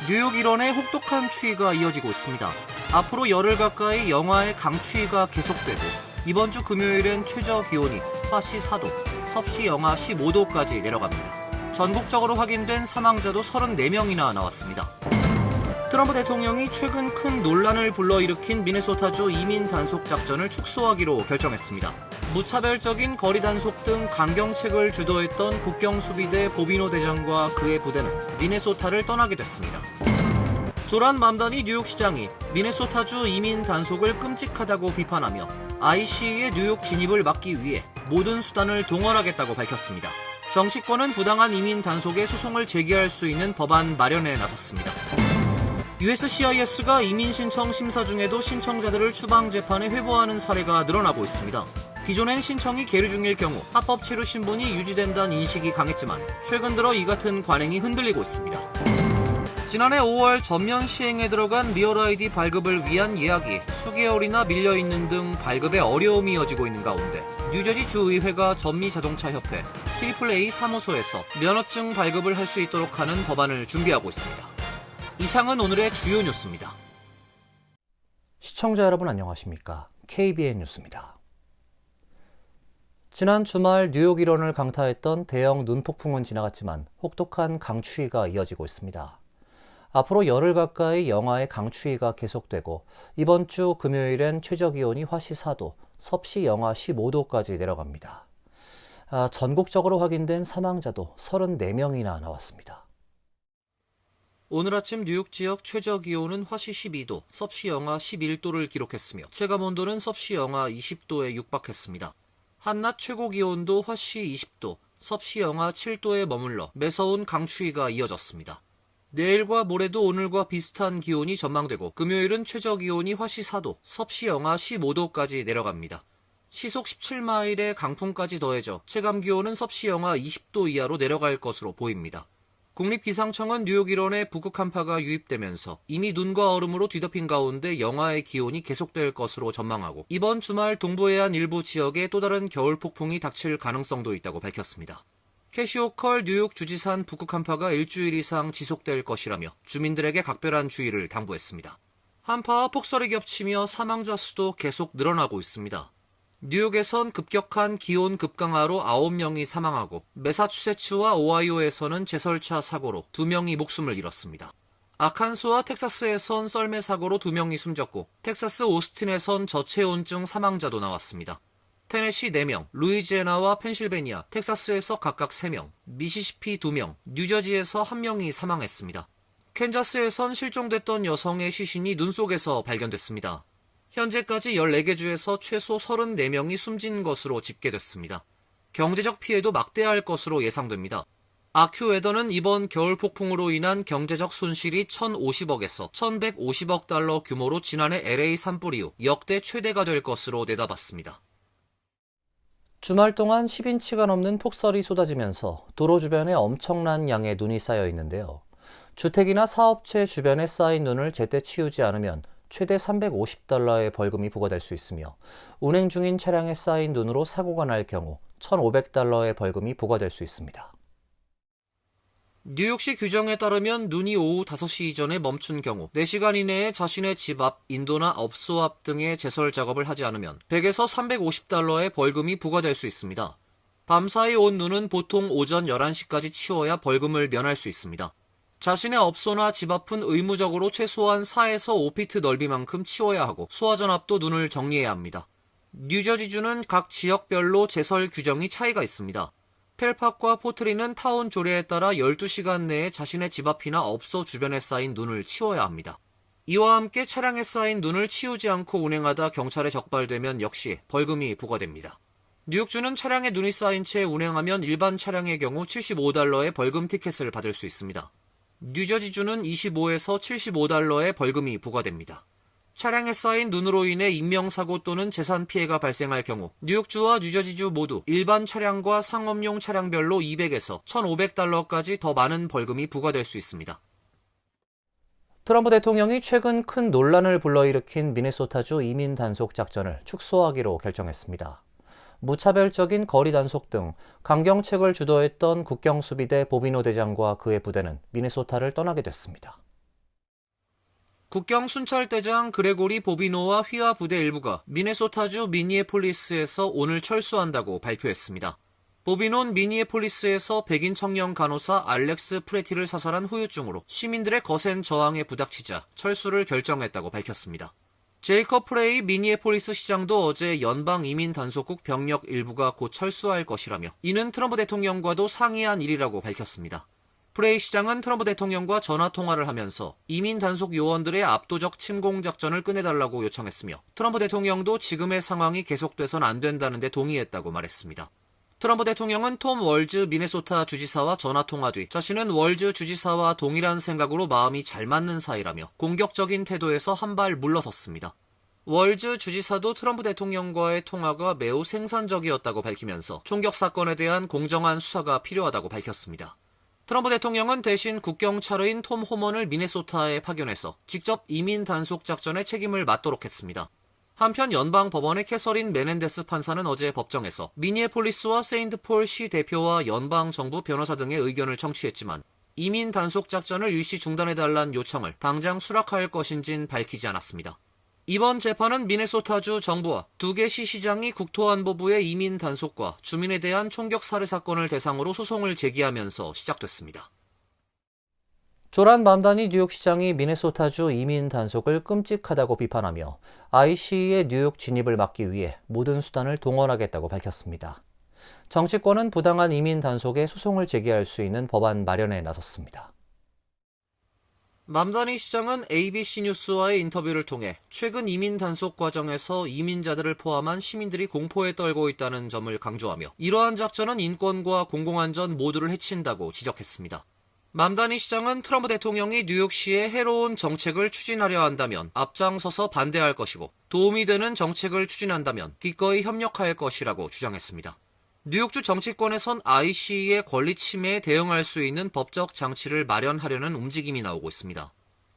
뉴욕 일원의 혹독한 추위가 이어지고 있습니다. 앞으로 열흘 가까이 영하의 강추위가 계속되고 이번 주 금요일엔 최저 기온이 화씨 4도, 섭씨 영하 15도까지 내려갑니다. 전국적으로 확인된 사망자도 34명이나 나왔습니다. 트럼프 대통령이 최근 큰 논란을 불러일으킨 미네소타주 이민 단속 작전을 축소하기로 결정했습니다. 무차별적인 거리 단속 등 강경책을 주도했던 국경수비대 보비노 대장과 그의 부대는 미네소타를 떠나게 됐습니다. 조란 맘다니 뉴욕시장이 미네소타주 이민 단속을 끔찍하다고 비판하며 IC의 뉴욕 진입을 막기 위해 모든 수단을 동원하겠다고 밝혔습니다. 정치권은 부당한 이민 단속에 소송을 제기할 수 있는 법안 마련에 나섰습니다. USCIS가 이민 신청 심사 중에도 신청자들을 추방 재판에 회부하는 사례가 늘어나고 있습니다. 기존엔 신청이 계류 중일 경우 합법 체류 신분이 유지된다는 인식이 강했지만 최근 들어 이 같은 관행이 흔들리고 있습니다. 지난해 5월 전면 시행에 들어간 리얼 아이디 발급을 위한 예약이 수개월이나 밀려있는 등 발급에 어려움이 이어지고 있는 가운데 뉴저지 주의회가 전미자동차협회 AAA 사무소에서 면허증 발급을 할 수 있도록 하는 법안을 준비하고 있습니다. 이상은 오늘의 주요 뉴스입니다. 시청자 여러분 안녕하십니까? KBN 뉴스입니다. 지난 주말 뉴욕 일원을 강타했던 대형 눈폭풍은 지나갔지만 혹독한 강추위가 이어지고 있습니다. 앞으로 열흘 가까이 영하의 강추위가 계속되고 이번 주 금요일엔 최저기온이 화씨 4도, 섭씨 영하 15도까지 내려갑니다. 전국적으로 확인된 사망자도 34명이나 나왔습니다. 오늘 아침 뉴욕 지역 최저기온은 화씨 12도, 섭씨 영하 11도를 기록했으며 체감온도는 섭씨 영하 20도에 육박했습니다. 한낮 최고기온도 화씨 20도, 섭씨 영하 7도에 머물러 매서운 강추위가 이어졌습니다. 내일과 모레도 오늘과 비슷한 기온이 전망되고 금요일은 최저기온이 화씨 4도, 섭씨 영하 15도까지 내려갑니다. 시속 17마일의 강풍까지 더해져 체감기온은 섭씨 영하 20도 이하로 내려갈 것으로 보입니다. 국립기상청은 뉴욕 일원에 북극 한파가 유입되면서 이미 눈과 얼음으로 뒤덮인 가운데 영하의 기온이 계속될 것으로 전망하고 이번 주말 동부해안 일부 지역에 또 다른 겨울 폭풍이 닥칠 가능성도 있다고 밝혔습니다. 캐시 호컬 뉴욕 주지사는 북극 한파가 일주일 이상 지속될 것이라며 주민들에게 각별한 주의를 당부했습니다. 한파와 폭설이 겹치며 사망자 수도 계속 늘어나고 있습니다. 뉴욕에선 급격한 기온 급강하로 9명이 사망하고 매사추세츠와 오하이오에서는 제설차 사고로 2명이 목숨을 잃었습니다. 아칸소와 텍사스에선 썰매 사고로 2명이 숨졌고 텍사스 오스틴에선 저체온증 사망자도 나왔습니다. 테네시 4명, 루이지애나와 펜실베니아, 텍사스에서 각각 3명, 미시시피 2명, 뉴저지에서 1명이 사망했습니다. 캔자스에선 실종됐던 여성의 시신이 눈 속에서 발견됐습니다. 현재까지 14개 주에서 최소 34명이 숨진 것으로 집계됐습니다. 경제적 피해도 막대할 것으로 예상됩니다. 아큐웨더는 이번 겨울 폭풍으로 인한 경제적 손실이 1,050억에서 1,150억 달러 규모로 지난해 LA 산불 이후 역대 최대가 될 것으로 내다봤습니다. 주말 동안 10인치가 넘는 폭설이 쏟아지면서 도로 주변에 엄청난 양의 눈이 쌓여 있는데요. 주택이나 사업체 주변에 쌓인 눈을 제때 치우지 않으면 최대 350달러의 벌금이 부과될 수 있으며 운행 중인 차량에 쌓인 눈으로 사고가 날 경우 1,500달러의 벌금이 부과될 수 있습니다. 뉴욕시 규정에 따르면 눈이 오후 5시 이전에 멈춘 경우 4시간 이내에 자신의 집 앞, 인도나 업소 앞 등의 제설 작업을 하지 않으면 100에서 350달러의 벌금이 부과될 수 있습니다. 밤사이 온 눈은 보통 오전 11시까지 치워야 벌금을 면할 수 있습니다. 자신의 업소나 집 앞은 의무적으로 최소한 4에서 5피트 넓이만큼 치워야 하고 소화전 앞도 눈을 정리해야 합니다. 뉴저지주는 각 지역별로 제설 규정이 차이가 있습니다. 펠팍과 포트리는 타운 조례에 따라 12시간 내에 자신의 집 앞이나 업소 주변에 쌓인 눈을 치워야 합니다. 이와 함께 차량에 쌓인 눈을 치우지 않고 운행하다 경찰에 적발되면 역시 벌금이 부과됩니다. 뉴욕주는 차량에 눈이 쌓인 채 운행하면 일반 차량의 경우 75달러의 벌금 티켓을 받을 수 있습니다. 뉴저지주는 25에서 75달러의 벌금이 부과됩니다. 차량에 쌓인 눈으로 인해 인명사고 또는 재산 피해가 발생할 경우 뉴욕주와 뉴저지주 모두 일반 차량과 상업용 차량별로 200에서 1,500달러까지 더 많은 벌금이 부과될 수 있습니다. 트럼프 대통령이 최근 큰 논란을 불러일으킨 미네소타주 이민 단속 작전을 축소하기로 결정했습니다. 무차별적인 거리 단속 등 강경책을 주도했던 국경수비대 보비노 대장과 그의 부대는 미네소타를 떠나게 됐습니다. 국경 순찰대장 그레고리 보비노와 휘하 부대 일부가 미네소타주 미니애폴리스에서 오늘 철수한다고 발표했습니다. 보비노는 미니애폴리스에서 백인 청년 간호사 알렉스 프레티를 사살한 후유증으로 시민들의 거센 저항에 부닥치자 철수를 결정했다고 밝혔습니다. 제이컵 프레이 미니애폴리스 시장도 어제 연방 이민 단속국 병력 일부가 곧 철수할 것이라며 이는 트럼프 대통령과도 상의한 일이라고 밝혔습니다. 프레이 시장은 트럼프 대통령과 전화통화를 하면서 이민 단속 요원들의 압도적 침공 작전을 끝내달라고 요청했으며 트럼프 대통령도 지금의 상황이 계속돼선 안 된다는 데 동의했다고 말했습니다. 트럼프 대통령은 톰 월즈 미네소타 주지사와 전화통화 뒤 자신은 월즈 주지사와 동일한 생각으로 마음이 잘 맞는 사이라며 공격적인 태도에서 한 발 물러섰습니다. 월즈 주지사도 트럼프 대통령과의 통화가 매우 생산적이었다고 밝히면서 총격 사건에 대한 공정한 수사가 필요하다고 밝혔습니다. 트럼프 대통령은 대신 국경차르인 톰 호먼을 미네소타에 파견해서 직접 이민 단속 작전의 책임을 맡도록 했습니다. 한편 연방법원의 캐서린 메넨데스 판사는 어제 법정에서 미니애폴리스와 세인트폴 시 대표와 연방정부 변호사 등의 의견을 청취했지만 이민 단속 작전을 일시 중단해달라는 요청을 당장 수락할 것인진 밝히지 않았습니다. 이번 재판은 미네소타주 정부와 두 개 시시장이 국토안보부의 이민 단속과 주민에 대한 총격 살해 사건을 대상으로 소송을 제기하면서 시작됐습니다. 조란 맘다니 뉴욕시장이 미네소타주 이민 단속을 끔찍하다고 비판하며 ICE의 뉴욕 진입을 막기 위해 모든 수단을 동원하겠다고 밝혔습니다. 정치권은 부당한 이민 단속에 소송을 제기할 수 있는 법안 마련에 나섰습니다. 맘다니 시장은 ABC 뉴스와의 인터뷰를 통해 최근 이민 단속 과정에서 이민자들을 포함한 시민들이 공포에 떨고 있다는 점을 강조하며 이러한 작전은 인권과 공공안전 모두를 해친다고 지적했습니다. 맘다니 시장은 트럼프 대통령이 뉴욕시에 해로운 정책을 추진하려 한다면 앞장서서 반대할 것이고 도움이 되는 정책을 추진한다면 기꺼이 협력할 것이라고 주장했습니다. 뉴욕주 정치권에선 ICE의 권리 침해에 대응할 수 있는 법적 장치를 마련하려는 움직임이 나오고 있습니다.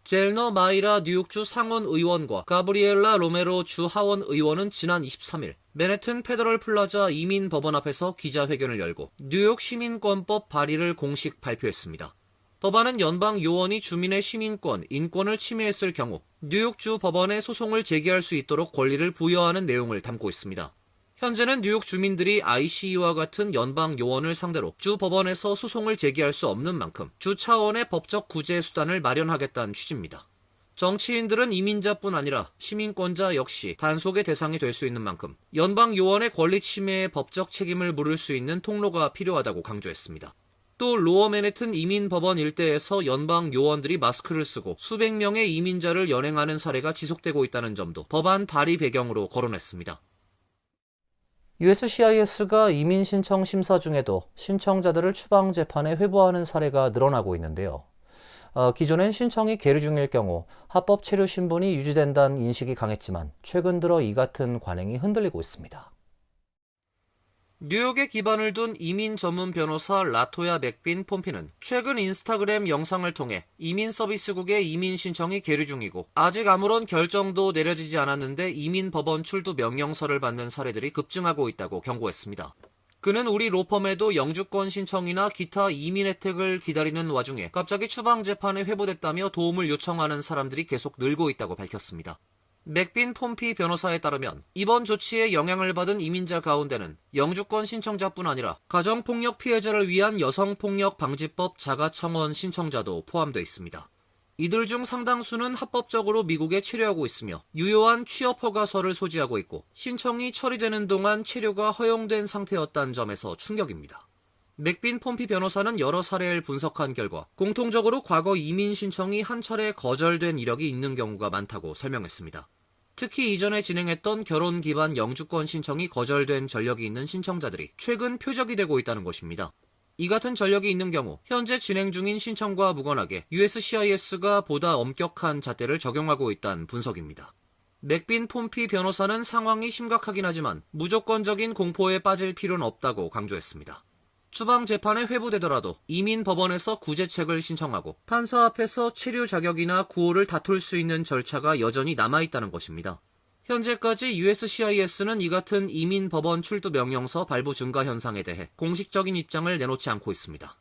젤너 마이라 뉴욕주 상원 의원과 가브리엘라 로메로 주 하원 의원은 지난 23일 맨해튼 페더럴 플라자 이민법원 앞에서 기자회견을 열고 뉴욕 시민권법 발의를 공식 발표했습니다. 법안은 연방 요원이 주민의 시민권, 인권을 침해했을 경우 뉴욕주 법원에 소송을 제기할 수 있도록 권리를 부여하는 내용을 담고 있습니다. 현재는 뉴욕 주민들이 ICE와 같은 연방 요원을 상대로 주 법원에서 소송을 제기할 수 없는 만큼 주 차원의 법적 구제 수단을 마련하겠다는 취지입니다. 정치인들은 이민자뿐 아니라 시민권자 역시 단속의 대상이 될 수 있는 만큼 연방 요원의 권리 침해의 법적 책임을 물을 수 있는 통로가 필요하다고 강조했습니다. 또 로어 맨해튼 이민법원 일대에서 연방 요원들이 마스크를 쓰고 수백 명의 이민자를 연행하는 사례가 지속되고 있다는 점도 법안 발의 배경으로 거론했습니다. USCIS가 이민 신청 심사 중에도 신청자들을 추방 재판에 회부하는 사례가 늘어나고 있는데요. 기존엔 신청이 계류 중일 경우 합법 체류 신분이 유지된다는 인식이 강했지만 최근 들어 이 같은 관행이 흔들리고 있습니다. 뉴욕에 기반을 둔 이민 전문 변호사 라토야 맥빈 폼피는 최근 인스타그램 영상을 통해 이민 서비스국의 이민 신청이 계류 중이고 아직 아무런 결정도 내려지지 않았는데 이민 법원 출두 명령서를 받는 사례들이 급증하고 있다고 경고했습니다. 그는 우리 로펌에도 영주권 신청이나 기타 이민 혜택을 기다리는 와중에 갑자기 추방 재판에 회부됐다며 도움을 요청하는 사람들이 계속 늘고 있다고 밝혔습니다. 맥빈 폼피 변호사에 따르면 이번 조치에 영향을 받은 이민자 가운데는 영주권 신청자뿐 아니라 가정폭력 피해자를 위한 여성폭력방지법 자가청원 신청자도 포함되어 있습니다. 이들 중 상당수는 합법적으로 미국에 체류하고 있으며 유효한 취업허가서를 소지하고 있고 신청이 처리되는 동안 체류가 허용된 상태였다는 점에서 충격입니다. 맥빈 폼피 변호사는 여러 사례를 분석한 결과 공통적으로 과거 이민 신청이 한 차례 거절된 이력이 있는 경우가 많다고 설명했습니다. 특히 이전에 진행했던 결혼 기반 영주권 신청이 거절된 전력이 있는 신청자들이 최근 표적이 되고 있다는 것입니다. 이 같은 전력이 있는 경우 현재 진행 중인 신청과 무관하게 USCIS가 보다 엄격한 잣대를 적용하고 있다는 분석입니다. 맥빈 폼피 변호사는 상황이 심각하긴 하지만 무조건적인 공포에 빠질 필요는 없다고 강조했습니다. 추방 재판에 회부되더라도 이민 법원에서 구제책을 신청하고 판사 앞에서 체류 자격이나 구호를 다툴 수 있는 절차가 여전히 남아있다는 것입니다. 현재까지 USCIS는 이 같은 이민 법원 출두 명령서 발부 증가 현상에 대해 공식적인 입장을 내놓지 않고 있습니다.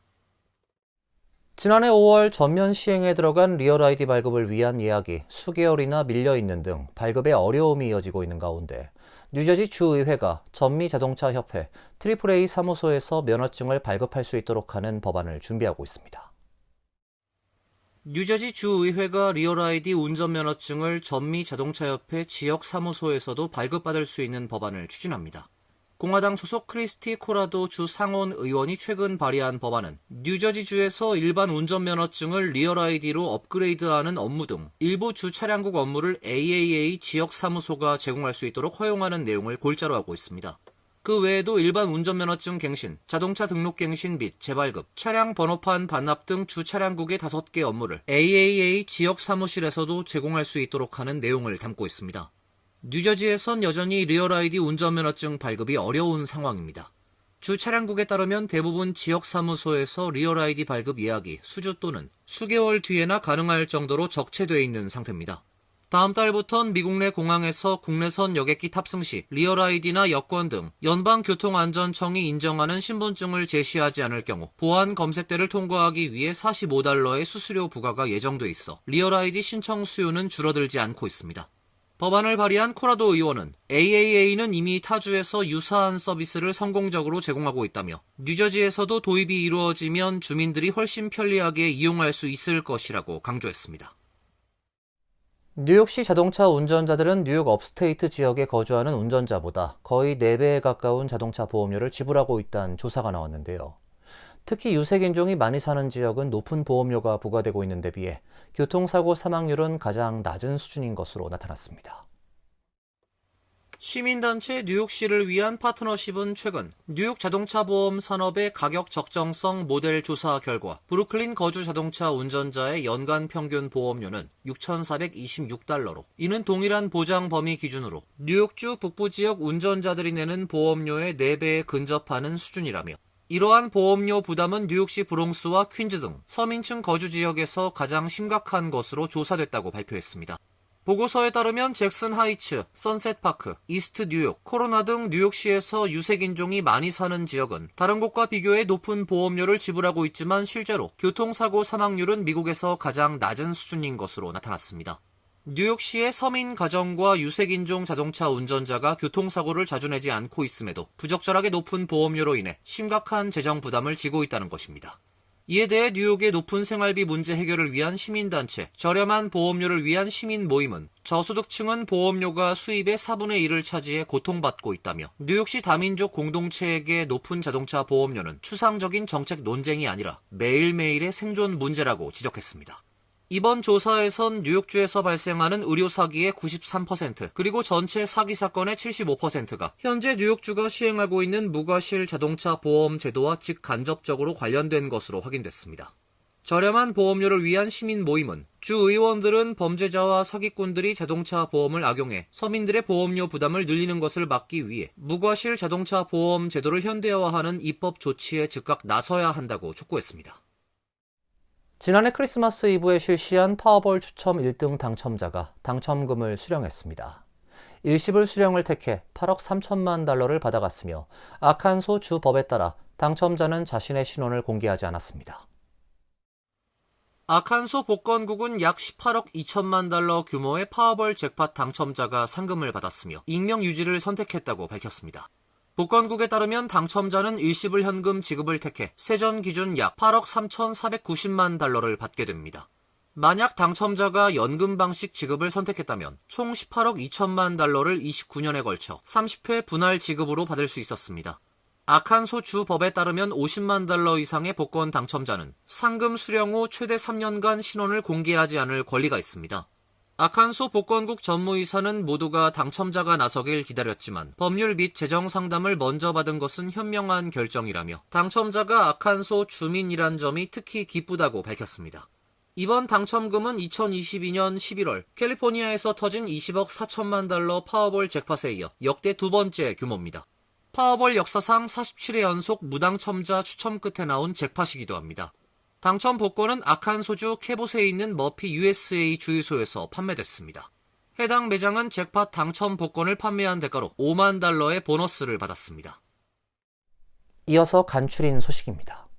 지난해 5월 전면 시행에 들어간 리얼 아이디 발급을 위한 예약이 수개월이나 밀려있는 등 발급에 어려움이 이어지고 있는 가운데 뉴저지 주의회가 전미자동차협회 AAA 사무소에서 면허증을 발급할 수 있도록 하는 법안을 준비하고 있습니다. 뉴저지 주의회가 리얼 아이디 운전면허증을 전미자동차협회 지역 사무소에서도 발급받을 수 있는 법안을 추진합니다. 공화당 소속 크리스티 코라도 주 상원 의원이 최근 발의한 법안은 뉴저지주에서 일반 운전면허증을 리얼 아이디로 업그레이드하는 업무 등 일부 주 차량국 업무를 AAA 지역 사무소가 제공할 수 있도록 허용하는 내용을 골자로 하고 있습니다. 그 외에도 일반 운전면허증 갱신, 자동차 등록 갱신 및 재발급, 차량 번호판 반납 등 주 차량국의 5개 업무를 AAA 지역 사무실에서도 제공할 수 있도록 하는 내용을 담고 있습니다. 뉴저지에선 여전히 리얼 아이디 운전면허증 발급이 어려운 상황입니다. 주 차량국에 따르면 대부분 지역 사무소에서 리얼 아이디 발급 예약이 수주 또는 수개월 뒤에나 가능할 정도로 적체되어 있는 상태입니다. 다음 달부턴 미국 내 공항에서 국내선 여객기 탑승 시 리얼 아이디나 여권 등 연방교통안전청이 인정하는 신분증을 제시하지 않을 경우 보안 검색대를 통과하기 위해 $45의 수수료 부과가 예정돼 있어 리얼 아이디 신청 수요는 줄어들지 않고 있습니다. 법안을 발의한 코라도 의원은 AAA는 이미 타주에서 유사한 서비스를 성공적으로 제공하고 있다며 뉴저지에서도 도입이 이루어지면 주민들이 훨씬 편리하게 이용할 수 있을 것이라고 강조했습니다. 뉴욕시 자동차 운전자들은 뉴욕 업스테이트 지역에 거주하는 운전자보다 거의 4배에 가까운 자동차 보험료를 지불하고 있다는 조사가 나왔는데요. 특히 유색인종이 많이 사는 지역은 높은 보험료가 부과되고 있는 데 비해 교통사고 사망률은 가장 낮은 수준인 것으로 나타났습니다. 시민단체 뉴욕시를 위한 파트너십은 최근 뉴욕 자동차 보험 산업의 가격 적정성 모델 조사 결과 브루클린 거주 자동차 운전자의 연간 평균 보험료는 $6,426로 이는 동일한 보장 범위 기준으로 뉴욕주 북부 지역 운전자들이 내는 보험료의 4배에 근접하는 수준이라며 이러한 보험료 부담은 뉴욕시 브롱스와 퀸즈 등 서민층 거주 지역에서 가장 심각한 것으로 조사됐다고 발표했습니다. 보고서에 따르면 잭슨 하이츠, 선셋파크, 이스트 뉴욕, 코로나 등 뉴욕시에서 유색인종이 많이 사는 지역은 다른 곳과 비교해 높은 보험료를 지불하고 있지만 실제로 교통사고 사망률은 미국에서 가장 낮은 수준인 것으로 나타났습니다. 뉴욕시의 서민 가정과 유색인종 자동차 운전자가 교통사고를 자주 내지 않고 있음에도 부적절하게 높은 보험료로 인해 심각한 재정 부담을 지고 있다는 것입니다. 이에 대해 뉴욕의 높은 생활비 문제 해결을 위한 시민단체, 저렴한 보험료를 위한 시민 모임은 저소득층은 보험료가 수입의 4분의 1을 차지해 고통받고 있다며 뉴욕시 다민족 공동체에게 높은 자동차 보험료는 추상적인 정책 논쟁이 아니라 매일매일의 생존 문제라고 지적했습니다. 이번 조사에선 뉴욕주에서 발생하는 의료 사기의 93%, 그리고 전체 사기 사건의 75%가 현재 뉴욕주가 시행하고 있는 무과실 자동차 보험 제도와 직간접적으로 관련된 것으로 확인됐습니다. 저렴한 보험료를 위한 시민 모임은 주 의원들은 범죄자와 사기꾼들이 자동차 보험을 악용해 서민들의 보험료 부담을 늘리는 것을 막기 위해 무과실 자동차 보험 제도를 현대화하는 입법 조치에 즉각 나서야 한다고 촉구했습니다. 지난해 크리스마스 이브에 실시한 파워볼 추첨 1등 당첨자가 당첨금을 수령했습니다. 일시불 수령을 택해 $8억 3천만 달러를 받아갔으며 아칸소 주 법에 따라 당첨자는 자신의 신원을 공개하지 않았습니다. 아칸소 복권국은 약 18억 2천만 달러 규모의 파워볼 잭팟 당첨자가 상금을 받았으며 익명 유지를 선택했다고 밝혔습니다. 복권국에 따르면 당첨자는 일시불 현금 지급을 택해 세전 기준 약 8억 3,490만 달러를 받게 됩니다. 만약 당첨자가 연금 방식 지급을 선택했다면 총 18억 2천만 달러를 29년에 걸쳐 30회 분할 지급으로 받을 수 있었습니다. 아칸소 주 법에 따르면 50만 달러 이상의 복권 당첨자는 상금 수령 후 최대 3년간 신원을 공개하지 않을 권리가 있습니다. 아칸소 복권국 전무이사는 모두가 당첨자가 나서길 기다렸지만 법률 및 재정 상담을 먼저 받은 것은 현명한 결정이라며 당첨자가 아칸소 주민이란 점이 특히 기쁘다고 밝혔습니다. 이번 당첨금은 2022년 11월 캘리포니아에서 터진 20억 4천만 달러 파워볼 잭팟에 이어 역대 두 번째 규모입니다. 파워볼 역사상 47회 연속 무당첨자 추첨 끝에 나온 잭팟이기도 합니다. 당첨 복권은 아칸소주 캐봇에 있는 머피 USA 주유소에서 판매됐습니다. 해당 매장은 잭팟 당첨 복권을 판매한 대가로 5만 달러의 보너스를 받았습니다. 이어서 간추린 소식입니다.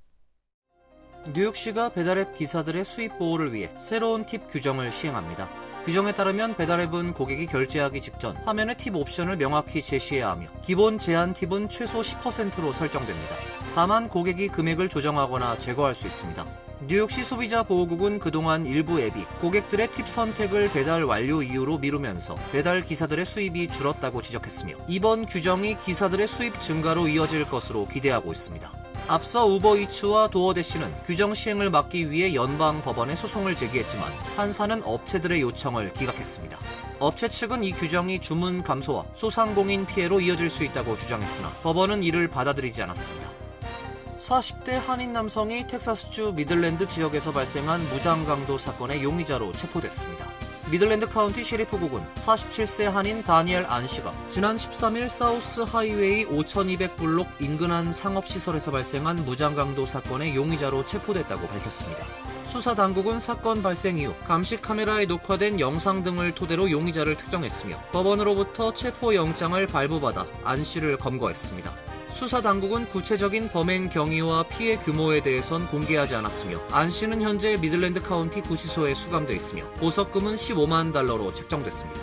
뉴욕시가 배달앱 기사들의 수입 보호를 위해 새로운 팁 규정을 시행합니다. 규정에 따르면 배달앱은 고객이 결제하기 직전 화면에 팁 옵션을 명확히 제시해야 하며 기본 제한 팁은 최소 10%로 설정됩니다. 다만 고객이 금액을 조정하거나 제거할 수 있습니다. 뉴욕시 소비자보호국은 그동안 일부 앱이 고객들의 팁 선택을 배달 완료 이유로 미루면서 배달 기사들의 수입이 줄었다고 지적했으며 이번 규정이 기사들의 수입 증가로 이어질 것으로 기대하고 있습니다. 앞서 우버이츠와 도어대시는 규정 시행을 막기 위해 연방 법원에 소송을 제기했지만 판사는 업체들의 요청을 기각했습니다. 업체 측은 이 규정이 주문 감소와 소상공인 피해로 이어질 수 있다고 주장했으나 법원은 이를 받아들이지 않았습니다. 40대 한인 남성이 텍사스주 미들랜드 지역에서 발생한 무장강도 사건의 용의자로 체포됐습니다. 미들랜드 카운티 셰리프국은 47세 한인 다니엘 안 씨가 지난 13일 사우스 하이웨이 5200블록 인근 한 상업시설에서 발생한 무장강도 사건의 용의자로 체포됐다고 밝혔습니다. 수사 당국은 사건 발생 이후 감시 카메라에 녹화된 영상 등을 토대로 용의자를 특정했으며 법원으로부터 체포영장을 발부받아 안 씨를 검거했습니다. 수사 당국은 구체적인 범행 경위와 피해 규모에 대해선 공개하지 않았으며 안 씨는 현재 미들랜드 카운티 구치소에 수감돼 있으며 보석금은 $15만 책정됐습니다.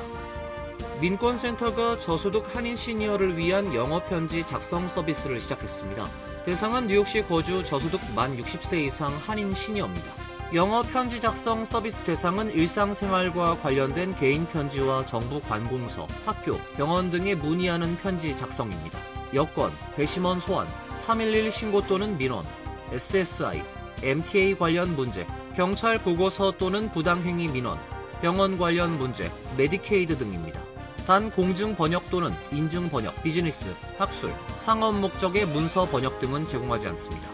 민권센터가 저소득 한인 시니어를 위한 영어 편지 작성 서비스를 시작했습니다. 대상은 뉴욕시 거주 저소득 만 60세 이상 한인 시니어입니다. 영어 편지 작성 서비스 대상은 일상생활과 관련된 개인 편지와 정부 관공서, 학교, 병원 등에 문의하는 편지 작성입니다. 여권, 배심원 소환, 311 신고 또는 민원, SSI, MTA 관련 문제, 경찰 보고서 또는 부당행위 민원, 병원 관련 문제, 메디케이드 등입니다. 단 공증 번역 또는 인증 번역, 비즈니스, 학술, 상업 목적의 문서 번역 등은 제공하지 않습니다.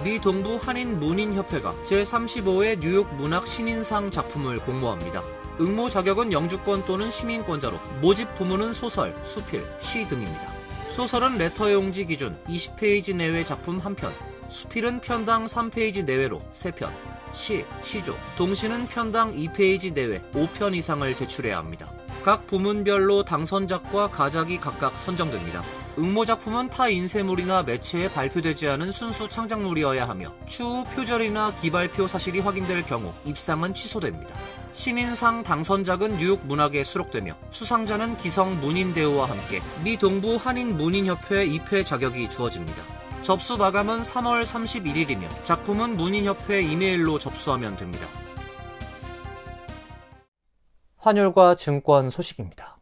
미 동부 한인 문인협회가 제35회 뉴욕 문학 신인상 작품을 공모합니다. 응모 자격은 영주권 또는 시민권자로 모집 부문은 소설, 수필, 시 등입니다. 소설은 레터 용지 기준 20페이지 내외 작품 1편, 수필은 편당 3페이지 내외로 3편, 시조, 동시는 편당 2페이지 내외 5편 이상을 제출해야 합니다. 각 부문별로 당선작과 가작이 각각 선정됩니다. 응모 작품은 타 인쇄물이나 매체에 발표되지 않은 순수 창작물이어야 하며 추후 표절이나 기발표 사실이 확인될 경우 입상은 취소됩니다. 신인상 당선작은 뉴욕 문학에 수록되며 수상자는 기성 문인대우와 함께 미 동부 한인 문인협회 입회 자격이 주어집니다. 접수 마감은 3월 31일이며 작품은 문인협회 이메일로 접수하면 됩니다. 환율과 증권 소식입니다.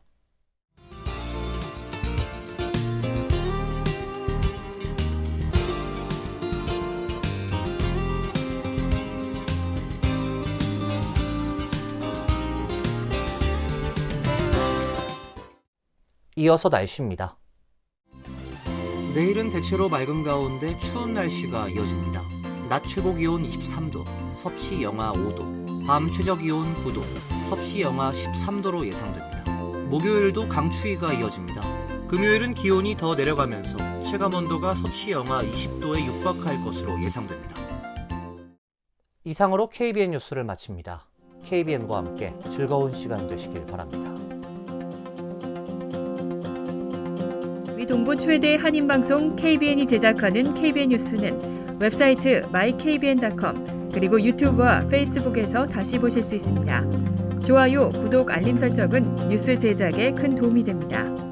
이어서 날씨입니다. 내일은 대체로 맑은 가운데 추운 날씨가 이어집니다. 낮 최고 기온 23도, 섭씨 영하 5도, 밤 최저 기온 9도, 섭씨 영하 13도로 예상됩니다. 목요일도 강추위가 이어집니다. 금요일은 기온이 더 내려가면서 체감온도가 섭씨 영하 20도에 육박할 것으로 예상됩니다. 이상으로 KBN 뉴스를 마칩니다. KBN과 함께 즐거운 시간 되시길 바랍니다. 미 동부 최대 한인방송 KBN이 제작하는 KBN 뉴스는 웹사이트 mykbn.com 그리고 유튜브와 페이스북에서 다시 보실 수 있습니다. 좋아요, 구독, 알림 설정은 뉴스 제작에 큰 도움이 됩니다.